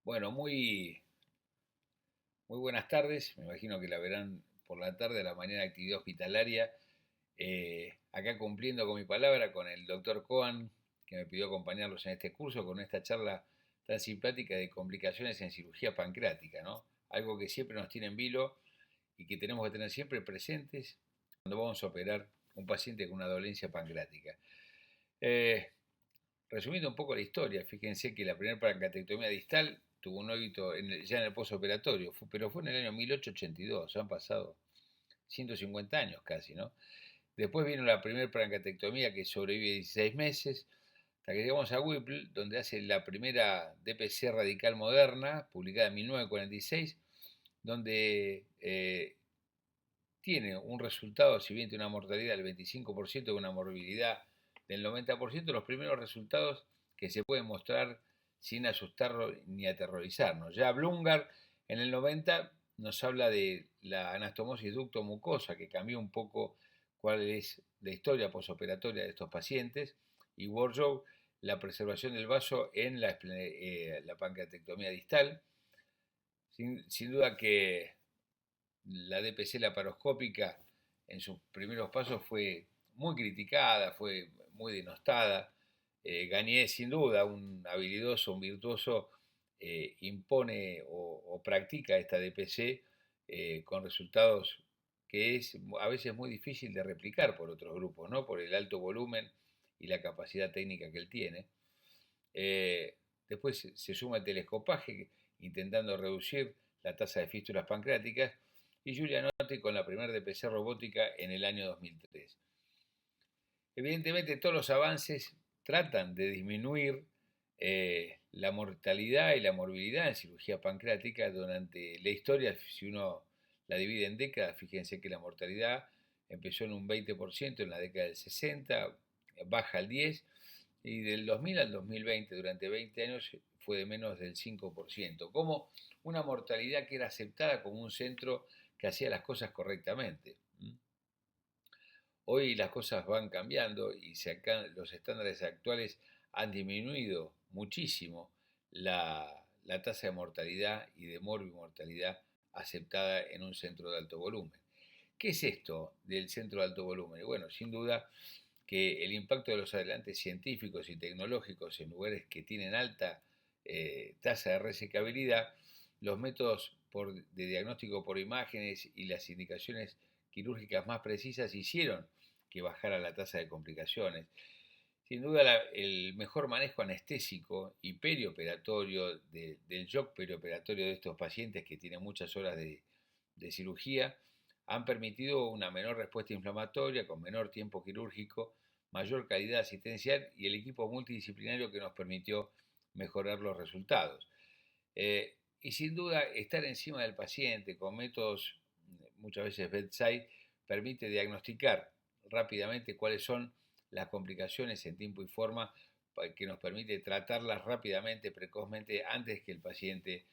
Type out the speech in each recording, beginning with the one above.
Bueno, muy buenas tardes. Me imagino que la verán por la tarde, a la mañana, actividad hospitalaria. Acá cumpliendo con mi palabra, con el doctor Cohen, que me pidió acompañarlos en este curso, con esta charla tan simpática de complicaciones en cirugía pancreática, ¿no? Algo que siempre nos tiene en vilo y que tenemos que tener siempre presentes cuando vamos a operar un paciente con una dolencia pancreática. Eh, Resumiendo un poco la historia, fíjense que la primera pancreatectomía distal tuvo un óbito ya en el posoperatorio, pero fue en el año 1882, han pasado 150 años casi, ¿no? Después vino la primera pancreatectomía que sobrevive 16 meses, hasta que llegamos a Whipple, donde hace la primera DPC radical moderna, publicada en 1946, donde tiene un resultado, si bien tiene una mortalidad del 25% con una morbilidad del 90%, los primeros resultados que se pueden mostrar sin asustarnos ni aterrorizarnos. Ya Blumgard en el 90 nos habla de la anastomosis ducto-mucosa, que cambió un poco cuál es la historia posoperatoria de estos pacientes, y Warjow la preservación del vaso en la pancreatectomía distal. Sin duda que la DPC laparoscópica en sus primeros pasos fue muy criticada, fue muy denostada. Gagné, sin duda, un habilidoso, un virtuoso, impone o practica esta DPC con resultados que es a veces muy difícil de replicar por otros grupos, ¿no? Por el alto volumen y la capacidad técnica que él tiene. Eh, Después se suma el telescopaje intentando reducir la tasa de fístulas pancreáticas y Giulianotti con la primera DPC robótica en el año 2003. Evidentemente todos los avances tratan de disminuir la mortalidad y la morbilidad en cirugía pancreática durante la historia. Si uno la divide en décadas, fíjense que la mortalidad empezó en un 20% en la década del 60, baja al 10%, y del 2000 al 2020, durante 20 años, fue de menos del 5%, como una mortalidad que era aceptada como un centro que hacía las cosas correctamente. Hoy las cosas van cambiando y los estándares actuales han disminuido muchísimo la tasa de mortalidad y de morbimortalidad aceptada en un centro de alto volumen. ¿Qué es esto del centro de alto volumen? Bueno, sin duda que el impacto de los adelantos científicos y tecnológicos en lugares que tienen alta tasa de resecabilidad, los métodos de diagnóstico por imágenes y las indicaciones quirúrgicas más precisas hicieron que bajara la tasa de complicaciones. Sin duda el mejor manejo anestésico y perioperatorio del shock perioperatorio de estos pacientes que tienen muchas horas de cirugía han permitido una menor respuesta inflamatoria con menor tiempo quirúrgico, mayor calidad asistencial y el equipo multidisciplinario que nos permitió mejorar los resultados. Y sin duda estar encima del paciente con métodos muchas veces bedside permite diagnosticar rápidamente cuáles son las complicaciones en tiempo y forma que nos permite tratarlas rápidamente, precozmente, antes que el paciente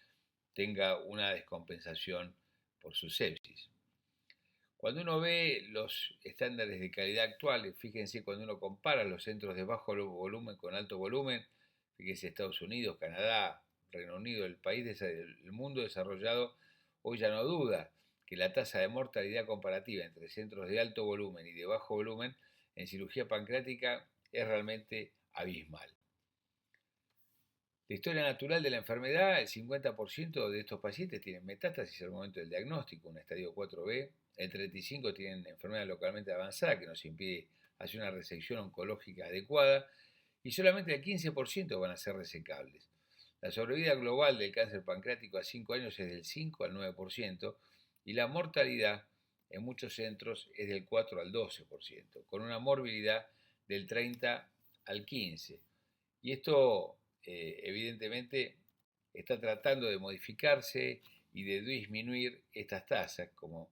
tenga una descompensación por su sepsis. Cuando uno ve los estándares de calidad actuales, fíjense cuando uno compara los centros de bajo volumen con alto volumen, fíjense Estados Unidos, Canadá, Reino Unido, el mundo desarrollado, hoy ya no duda que la tasa de mortalidad comparativa entre centros de alto volumen y de bajo volumen en cirugía pancreática es realmente abismal. La historia natural de la enfermedad, el 50% de estos pacientes tienen metástasis al momento del diagnóstico, un estadio 4B, el 35% tienen enfermedad localmente avanzada que nos impide hacer una resección oncológica adecuada y solamente el 15% van a ser resecables. La sobrevida global del cáncer pancreático a 5 años es del 5 al 9% y la mortalidad en muchos centros es del 4 al 12%, con una morbilidad del 30 al 15%. Y esto evidentemente está tratando de modificarse y de disminuir estas tasas, como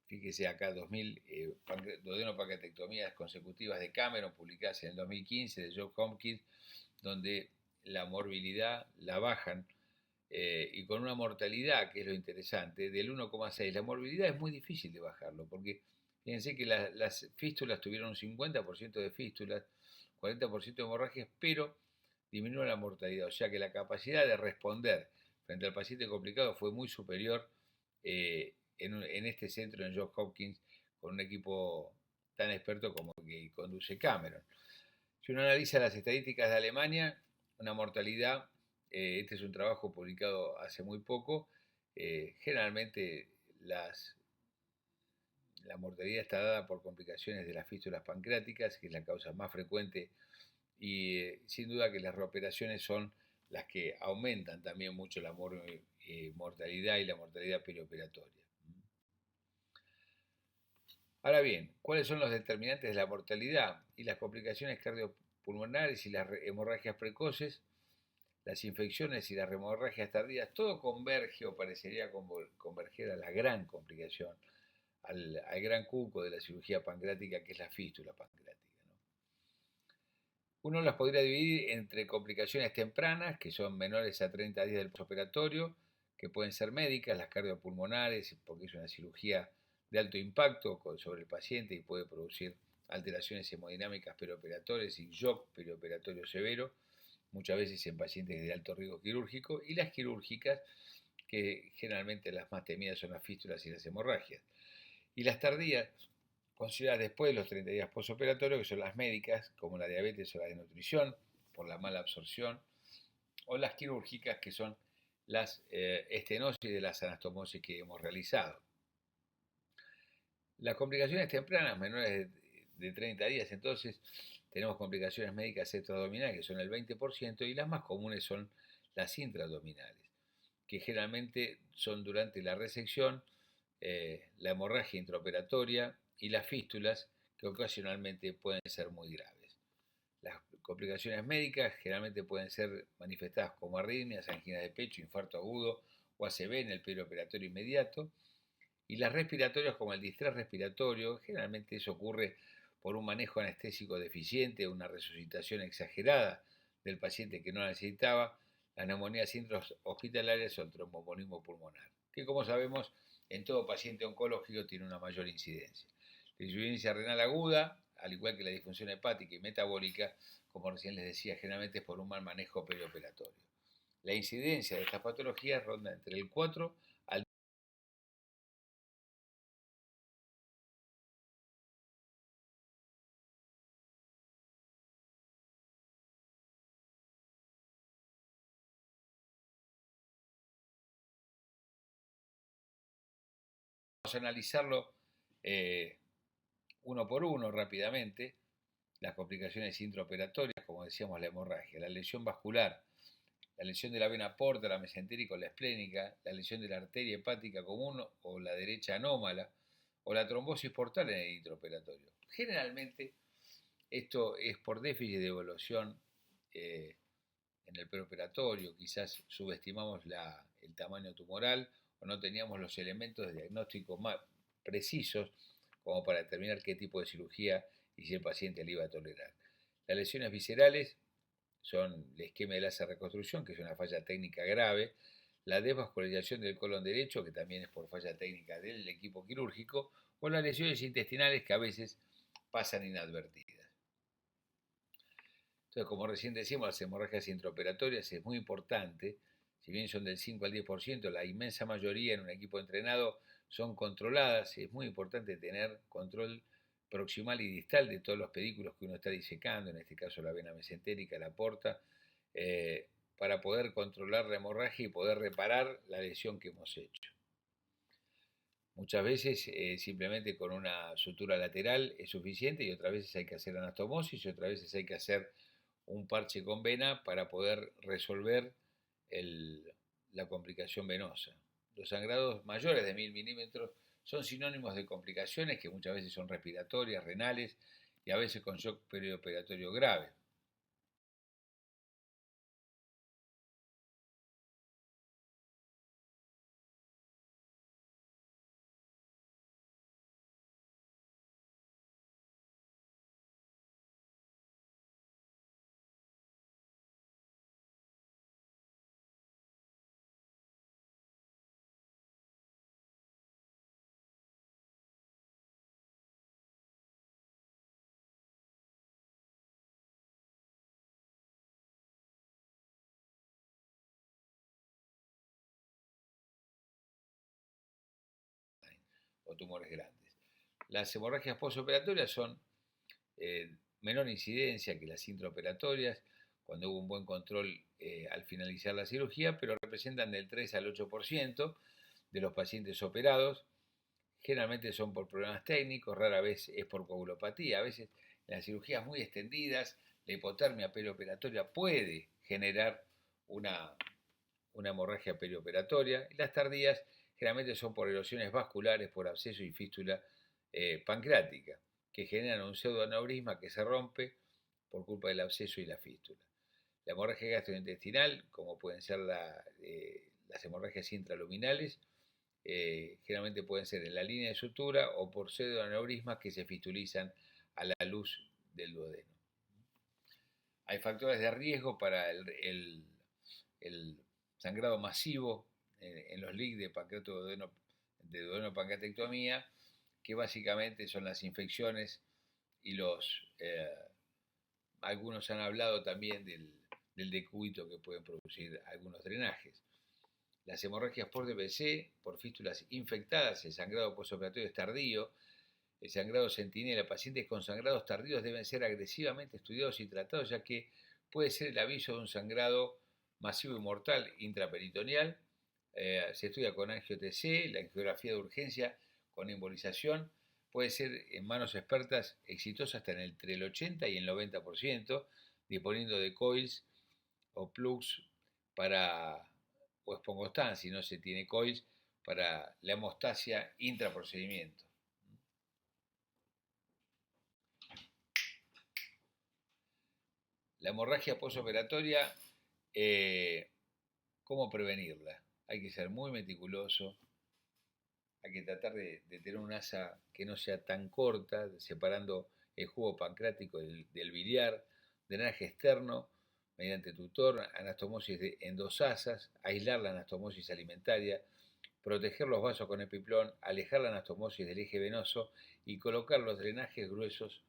fíjese acá 2000 duodenopancreatectomías consecutivas de Cameron, publicadas en el 2015, de Johns Hopkins, donde la morbilidad la bajan y con una mortalidad, que es lo interesante, del 1,6. La morbilidad es muy difícil de bajarlo, porque fíjense que las fístulas tuvieron un 50% de fístulas, 40% de hemorragias, pero disminuyó la mortalidad, o sea que la capacidad de responder frente al paciente complicado fue muy superior en este centro en Johns Hopkins con un equipo tan experto como el que conduce Cameron. Si uno analiza las estadísticas de Alemania, una mortalidad, este es un trabajo publicado hace muy poco, generalmente la mortalidad está dada por complicaciones de las fístulas pancreáticas, que es la causa más frecuente, y sin duda que las reoperaciones son las que aumentan también mucho la mortalidad y la mortalidad perioperatoria. Ahora bien, ¿cuáles son los determinantes de la mortalidad? Y las complicaciones cardiopulmonares y las hemorragias precoces, las infecciones y las hemorragias tardías, todo converge o parecería converger a la gran complicación, al gran cuco de la cirugía pancreática, que es la fístula pancreática. Uno las podría dividir entre complicaciones tempranas, que son menores a 30 días del postoperatorio, que pueden ser médicas, las cardiopulmonares, porque es una cirugía de alto impacto sobre el paciente y puede producir alteraciones hemodinámicas perioperatorias y shock perioperatorio severo, muchas veces en pacientes de alto riesgo quirúrgico, y las quirúrgicas, que generalmente las más temidas son las fístulas y las hemorragias. Y las tardías, consideradas después de los 30 días postoperatorios, que son las médicas, como la diabetes o la desnutrición, por la mala absorción, o las quirúrgicas, que son las estenosis de las anastomosis que hemos realizado. Las complicaciones tempranas, menores de 30 días, entonces, tenemos complicaciones médicas extraabdominales, que son el 20%, y las más comunes son las intraabdominales, que generalmente son durante la resección, la hemorragia intraoperatoria y las fístulas, que ocasionalmente pueden ser muy graves. Las complicaciones médicas generalmente pueden ser manifestadas como arritmias, angina de pecho, infarto agudo o ACV en el perioperatorio inmediato, y las respiratorias como el distrés respiratorio, generalmente eso ocurre por un manejo anestésico deficiente, una resucitación exagerada del paciente que no la necesitaba, las neumonías intrahospitalarias o el tromboembolismo pulmonar, que como sabemos en todo paciente oncológico tiene una mayor incidencia. La insuficiencia renal aguda, al igual que la disfunción hepática y metabólica, como recién les decía, generalmente es por un mal manejo perioperatorio. La incidencia de estas patologías ronda entre el 4 al Vamos a analizarlo uno por uno rápidamente. Las complicaciones intraoperatorias, como decíamos, la hemorragia, la lesión vascular, la lesión de la vena porta, la mesentérica o la esplénica, la lesión de la arteria hepática común o la derecha anómala, o la trombosis portal en el intraoperatorio. Generalmente esto es por déficit de evaluación en el preoperatorio, quizás subestimamos el tamaño tumoral o no teníamos los elementos de diagnóstico más precisos como para determinar qué tipo de cirugía y si el paciente le iba a tolerar. Las lesiones viscerales son la isquemia de láser reconstrucción, que es una falla técnica grave, la desvascularización del colon derecho, que también es por falla técnica del equipo quirúrgico, o las lesiones intestinales que a veces pasan inadvertidas. Entonces, como recién decíamos, las hemorragias intraoperatorias es muy importante, si bien son del 5 al 10%, la inmensa mayoría en un equipo entrenado son controladas, es muy importante tener control proximal y distal de todos los pedículos que uno está disecando, en este caso la vena mesentérica, la porta, para poder controlar la hemorragia y poder reparar la lesión que hemos hecho. Muchas veces simplemente con una sutura lateral es suficiente y otras veces hay que hacer anastomosis y otras veces hay que hacer un parche con vena para poder resolver la complicación venosa. Los sangrados mayores de 1000 milímetros son sinónimos de complicaciones que muchas veces son respiratorias, renales y a veces con shock perioperatorio grave. o tumores grandes. Las hemorragias postoperatorias son menor incidencia que las intraoperatorias, cuando hubo un buen control al finalizar la cirugía, pero representan del 3 al 8% de los pacientes operados. Generalmente son por problemas técnicos, rara vez es por coagulopatía. A veces en las cirugías muy extendidas, la hipotermia perioperatoria puede generar una hemorragia perioperatoria. Y las tardías generalmente son por erosiones vasculares, por absceso y fístula pancreática, que generan un pseudoaneurisma que se rompe por culpa del absceso y la fístula. La hemorragia gastrointestinal, como pueden ser las hemorragias intraluminales, generalmente pueden ser en la línea de sutura o por pseudoaneurismas que se fistulizan a la luz del duodeno. Hay factores de riesgo para el sangrado masivo en los LIC de pancreato de duodeno-pancreatectomía, que básicamente son las infecciones y algunos han hablado también del decúbito que pueden producir algunos drenajes. Las hemorragias por DBC, por fístulas infectadas, el sangrado postoperatorio es tardío, el sangrado centinela. Pacientes con sangrados tardíos deben ser agresivamente estudiados y tratados, ya que puede ser el aviso de un sangrado masivo y mortal intraperitoneal. Se estudia con angio-TC, la angiografía de urgencia con embolización. Puede ser en manos expertas exitosa hasta entre el 80 y el 90%, disponiendo de coils o plugs o Espongostan, si no se tiene coils, para la hemostasia intraprocedimiento. La hemorragia postoperatoria, ¿cómo prevenirla? Hay que ser muy meticuloso, hay que tratar de tener un asa que no sea tan corta, separando el jugo pancreático del biliar, drenaje externo mediante tutor, anastomosis en 2 asas, aislar la anastomosis alimentaria, proteger los vasos con epiplón, alejar la anastomosis del eje venoso y colocar los drenajes gruesos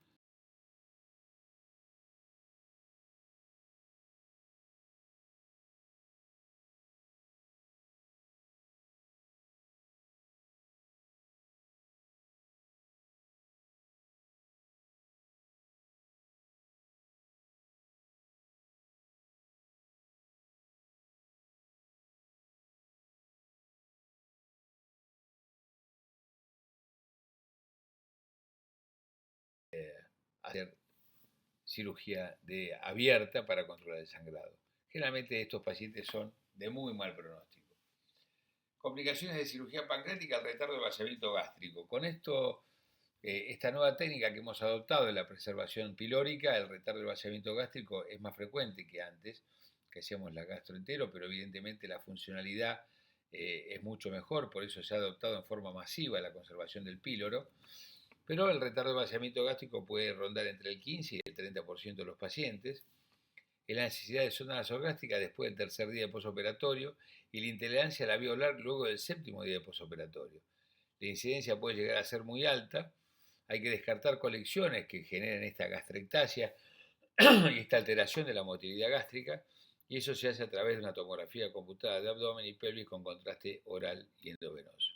hacer cirugía abierta para controlar el sangrado. Generalmente estos pacientes son de muy mal pronóstico. Complicaciones de cirugía pancreática, el retardo del vaciamiento gástrico. Con esto, esta nueva técnica que hemos adoptado en la preservación pilórica, el retardo del vaciamiento gástrico es más frecuente que antes, que hacíamos la gastroentero, pero evidentemente la funcionalidad es mucho mejor, por eso se ha adoptado en forma masiva la conservación del píloro. Pero el retardo de vaciamiento gástrico puede rondar entre el 15 y el 30% de los pacientes. Es la necesidad de sonda nasogástrica después del tercer día de posoperatorio y la intolerancia a la vía oral luego del 7º día de posoperatorio. La incidencia puede llegar a ser muy alta. Hay que descartar colecciones que generen esta gastrectasia y esta alteración de la motilidad gástrica, y eso se hace a través de una tomografía computada de abdomen y pelvis con contraste oral y endovenoso.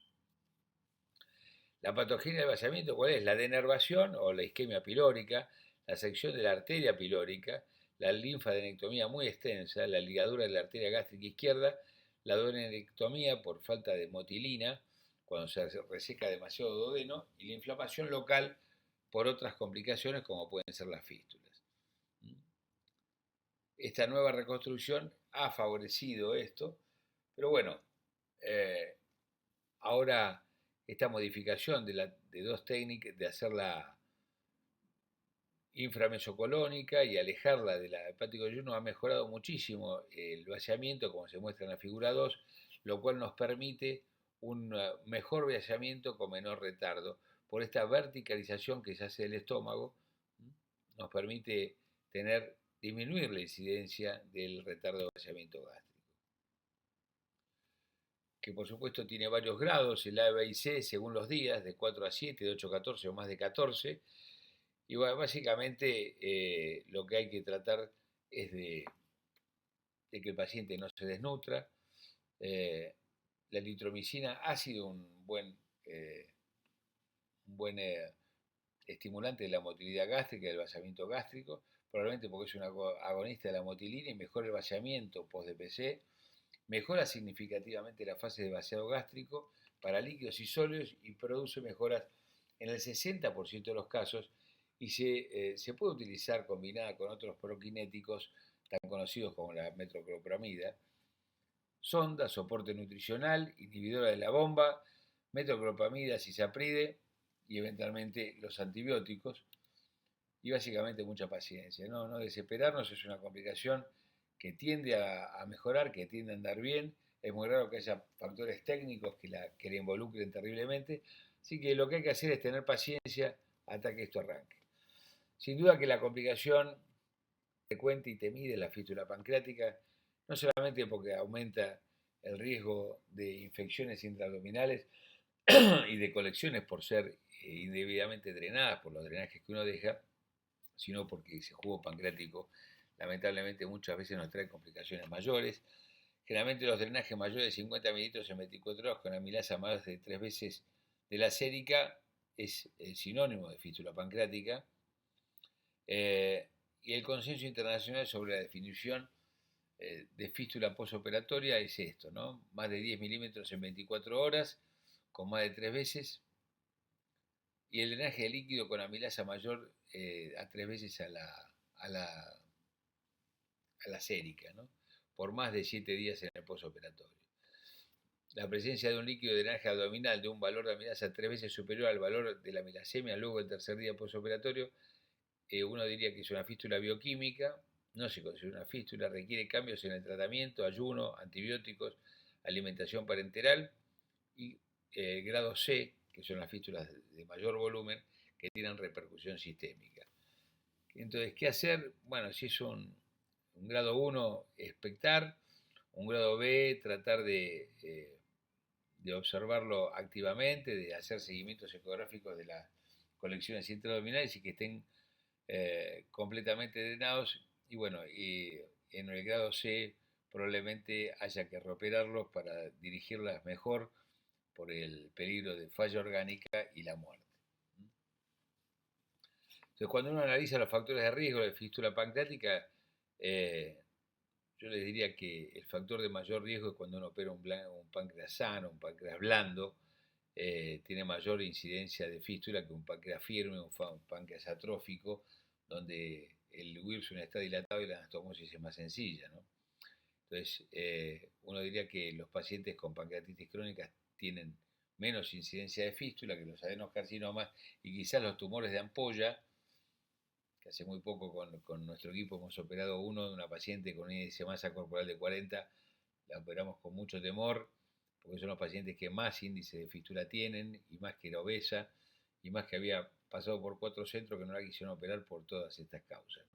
La patogenia del vaciamiento, ¿cuál es? La denervación o la isquemia pilórica, la sección de la arteria pilórica, la linfadenectomía muy extensa, la ligadura de la arteria gástrica izquierda, la duodenectomía por falta de motilina, cuando se reseca demasiado duodeno, y la inflamación local por otras complicaciones como pueden ser las fístulas. Esta nueva reconstrucción ha favorecido esto, pero bueno, ahora esta modificación de 2 técnicas, de hacerla inframesocolónica y alejarla de la hepático yeyuno, ha mejorado muchísimo el vaciamiento, como se muestra en la figura 2, lo cual nos permite un mejor vaciamiento con menor retardo. Por esta verticalización que se hace del estómago, nos permite disminuir la incidencia del retardo de vaciamiento gástrico, que por supuesto tiene varios grados, el A, B y C, según los días, de 4 a 7, de 8 a 14 o más de 14, y básicamente lo que hay que tratar es de que el paciente no se desnutra. La eritromicina ha sido un buen un buen estimulante de la motilidad gástrica y del vaciamiento gástrico, probablemente porque es un agonista de la motilina y mejora el vaciamiento post-DPC, mejora significativamente la fase de vaciado gástrico para líquidos y sólidos y produce mejoras en el 60% de los casos y se puede utilizar combinada con otros prokinéticos tan conocidos como la metoclopramida, sonda, soporte nutricional, inhibidora de la bomba, metoclopramida, cisapride y eventualmente los antibióticos y básicamente mucha paciencia. No desesperarnos, es una complicación que tiende a mejorar, que tiende a andar bien. Es muy raro que haya factores técnicos que la involucren terriblemente. Así que lo que hay que hacer es tener paciencia hasta que esto arranque. Sin duda que la complicación frecuente y temida es la fístula pancreática, no solamente porque aumenta el riesgo de infecciones intraabdominales y de colecciones por ser indebidamente drenadas por los drenajes que uno deja, sino porque ese jugo pancreático lamentablemente muchas veces nos trae complicaciones mayores. Generalmente los drenajes mayores de 50 mililitros en 24 horas con amilasa más de 3 veces de la sérica es sinónimo de fístula pancreática. Y el consenso internacional sobre la definición de fístula postoperatoria es esto, ¿no? Más de 10 milímetros en 24 horas, con más de 3 veces, y el drenaje de líquido con amilasa mayor a 3 veces a la sérica, ¿no? Por más de 7 días en el postoperatorio. La presencia de un líquido de drenaje abdominal de un valor de amilasa 3 veces superior al valor de la amilasemia luego del tercer día postoperatorio, uno diría que es una fístula bioquímica, no se considera una fístula, requiere cambios en el tratamiento, ayuno, antibióticos, alimentación parenteral y grado C, que son las fístulas de mayor volumen, que tienen repercusión sistémica. Entonces, ¿qué hacer? Bueno, si es un grado 1, expectar, un grado B, tratar de observarlo activamente, de hacer seguimientos ecográficos de las colecciones intraabdominales y que estén completamente drenados, y bueno, y en el grado C probablemente haya que reoperarlos para dirigirlas mejor por el peligro de falla orgánica y la muerte. Entonces, cuando uno analiza los factores de riesgo de fístula pancreática, yo les diría que el factor de mayor riesgo es cuando uno opera un páncreas sano, un páncreas blando, tiene mayor incidencia de fístula que un páncreas firme, un páncreas atrófico, donde el Wilson está dilatado y la anastomosis es más sencilla, ¿no? Entonces, uno diría que los pacientes con pancreatitis crónica tienen menos incidencia de fístula que los adenocarcinomas y quizás los tumores de ampolla, que hace muy poco con nuestro equipo hemos operado uno de una paciente con un índice de masa corporal de 40, la operamos con mucho temor, porque son los pacientes que más índice de fístula tienen, y más que era obesa, y más que había pasado por 4 centros que no la quisieron operar por todas estas causas.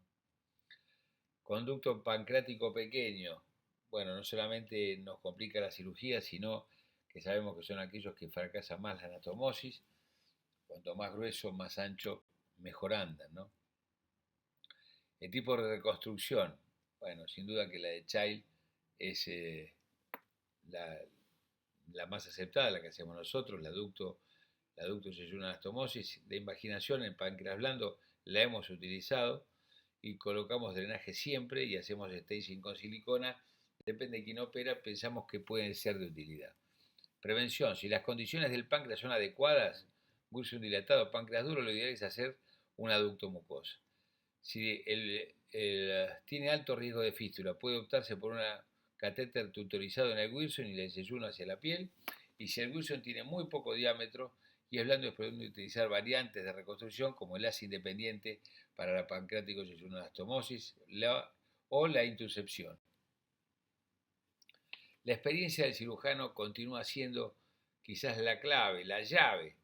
Conducto pancreático pequeño, bueno, no solamente nos complica la cirugía, sino que sabemos que son aquellos que fracasan más la anastomosis, cuanto más grueso, más ancho, mejor andan, ¿no? El tipo de reconstrucción, bueno, sin duda que la de Child es la más aceptada, la que hacemos nosotros, la ducto yeyuno anastomosis. De invaginación en páncreas blando la hemos utilizado y colocamos drenaje siempre y hacemos staging con silicona. Depende de quién opera, pensamos que pueden ser de utilidad. Prevención, si las condiciones del páncreas son adecuadas, Wilson dilatado, páncreas duro, lo ideal es hacer una ducto mucosa. Si tiene alto riesgo de fístula, puede optarse por una catéter tutorizado en el Wilson y le yeyuno hacia la piel. Y si el Wilson tiene muy poco diámetro y es blando, es prudente utilizar variantes de reconstrucción como el ACE independiente para la pancreático yeyuno anastomosis o la intusepción. La experiencia del cirujano continúa siendo quizás la clave, la llave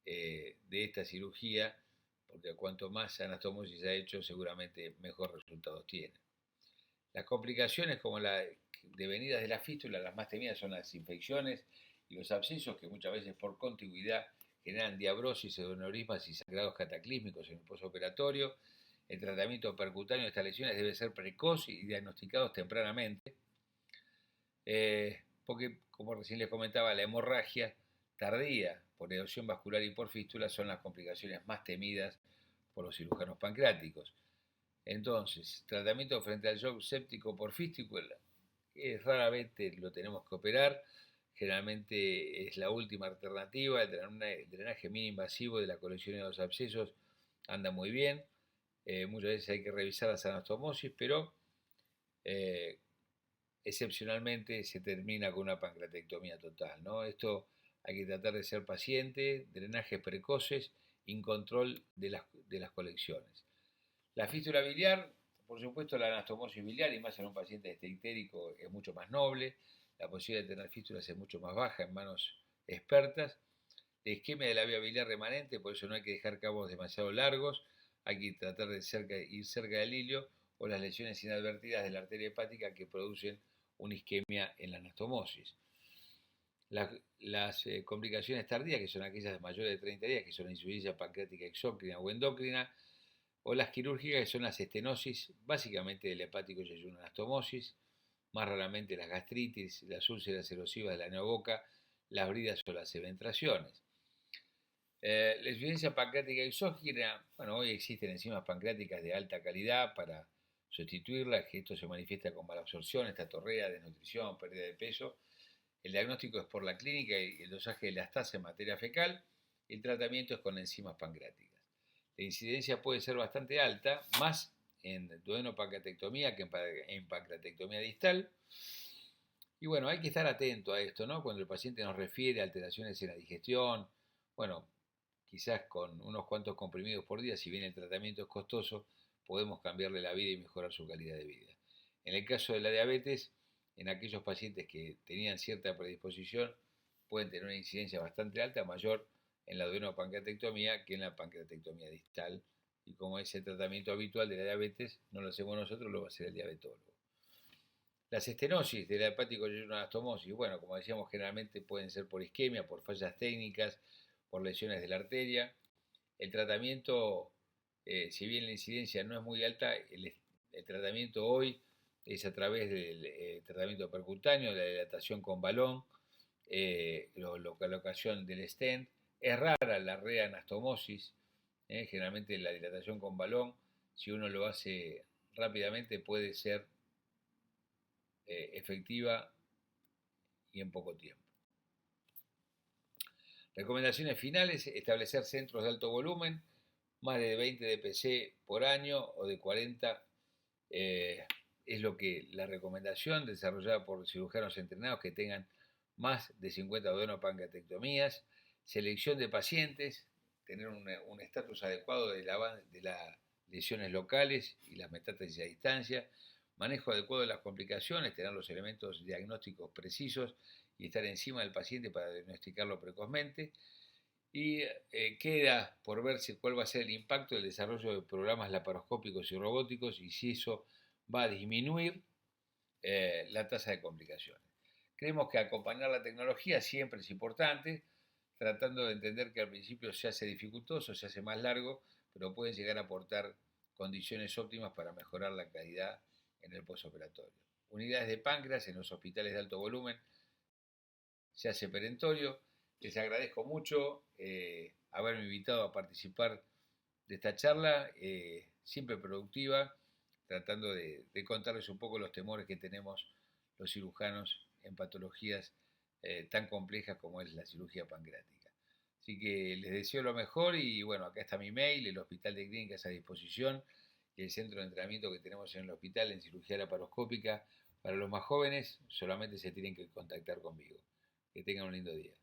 de esta cirugía, porque cuanto más anastomosis ha hecho, seguramente mejor resultados tiene. Las complicaciones como las devenidas de la fístula, las más temidas son las infecciones y los abscesos, que muchas veces por contigüidad generan diabrosis, neurismas y sangrados cataclísmicos en el postoperatorio. El tratamiento percutáneo de estas lesiones debe ser precoz y diagnosticados tempranamente, porque, como recién les comentaba, la hemorragia tardía por erosión vascular y por fístula son las complicaciones más temidas por los cirujanos pancreáticos. Entonces, tratamiento frente al shock séptico por fístula, raramente lo tenemos que operar, generalmente es la última alternativa. El drenaje mínimo invasivo de la colección de los abscesos anda muy bien. Muchas veces hay que revisar las anastomosis, pero excepcionalmente se termina con una pancreatectomía total, ¿no? Esto hay que tratar de ser paciente, drenajes precoces y control de las colecciones. La fístula biliar, por supuesto, la anastomosis biliar, y más en un paciente ictérico, es mucho más noble. La posibilidad de tener fístulas es mucho más baja en manos expertas. La isquemia de la vía biliar remanente, por eso no hay que dejar cabos demasiado largos, hay que tratar de ir cerca del hilio, o las lesiones inadvertidas de la arteria hepática que producen una isquemia en la anastomosis. Las complicaciones tardías, que son aquellas mayores de 30 días, que son la insuficiencia pancreática exócrina o endócrina, o las quirúrgicas, que son las estenosis, básicamente del hepático yeyuno anastomosis, más raramente las gastritis, las úlceras erosivas de la neoboca, las bridas o las eventraciones. La insuficiencia pancreática exógena, bueno, hoy existen enzimas pancreáticas de alta calidad para sustituirla, que esto se manifiesta con malabsorción, estatorrea, desnutrición, pérdida de peso. El diagnóstico es por la clínica y el dosaje de elastasa en materia fecal. El tratamiento es con enzimas pancreáticas. La incidencia puede ser bastante alta, más en duodenopancreatectomía que en pancreatectomía distal. Y bueno, hay que estar atento a esto, ¿no? Cuando el paciente nos refiere a alteraciones en la digestión, bueno, quizás con unos cuantos comprimidos por día, si bien el tratamiento es costoso, podemos cambiarle la vida y mejorar su calidad de vida. En el caso de la diabetes, en aquellos pacientes que tenían cierta predisposición, pueden tener una incidencia bastante alta, mayor en la duodenopancreatectomía que en la pancreatectomía distal. Y como es el tratamiento habitual de la diabetes, no lo hacemos nosotros, lo va a hacer el diabetólogo. Las estenosis de la hepático yeyuno anastomosis, bueno, como decíamos, generalmente pueden ser por isquemia, por fallas técnicas, por lesiones de la arteria. El tratamiento, si bien la incidencia no es muy alta, el tratamiento hoy es a través del tratamiento percutáneo, la dilatación con balón, la colocación del stent. Es rara la reanastomosis, generalmente la dilatación con balón, si uno lo hace rápidamente, puede ser efectiva y en poco tiempo. Recomendaciones finales: establecer centros de alto volumen, más de 20 dpc por año o de 40 es lo que la recomendación desarrollada por cirujanos entrenados que tengan más de 50 duodenopancreatectomías. Selección de pacientes, tener un estatus adecuado de las lesiones locales y las metástasis a distancia. Manejo adecuado de las complicaciones, tener los elementos diagnósticos precisos y estar encima del paciente para diagnosticarlo precozmente. Y queda por ver cuál va a ser el impacto del desarrollo de programas laparoscópicos y robóticos y si eso va a disminuir la tasa de complicaciones. Creemos que acompañar la tecnología siempre es importante, tratando de entender que al principio se hace dificultoso, se hace más largo, pero pueden llegar a aportar condiciones óptimas para mejorar la calidad en el postoperatorio. Unidades de páncreas en los hospitales de alto volumen se hace perentorio. Les agradezco mucho haberme invitado a participar de esta charla, siempre productiva, tratando de contarles un poco los temores que tenemos los cirujanos en patologías tan complejas como es la cirugía pancreática. Así que les deseo lo mejor y bueno, acá está mi mail, el Hospital de Clínicas a disposición y el centro de entrenamiento que tenemos en el hospital en cirugía laparoscópica. Para los más jóvenes solamente se tienen que contactar conmigo. Que tengan un lindo día.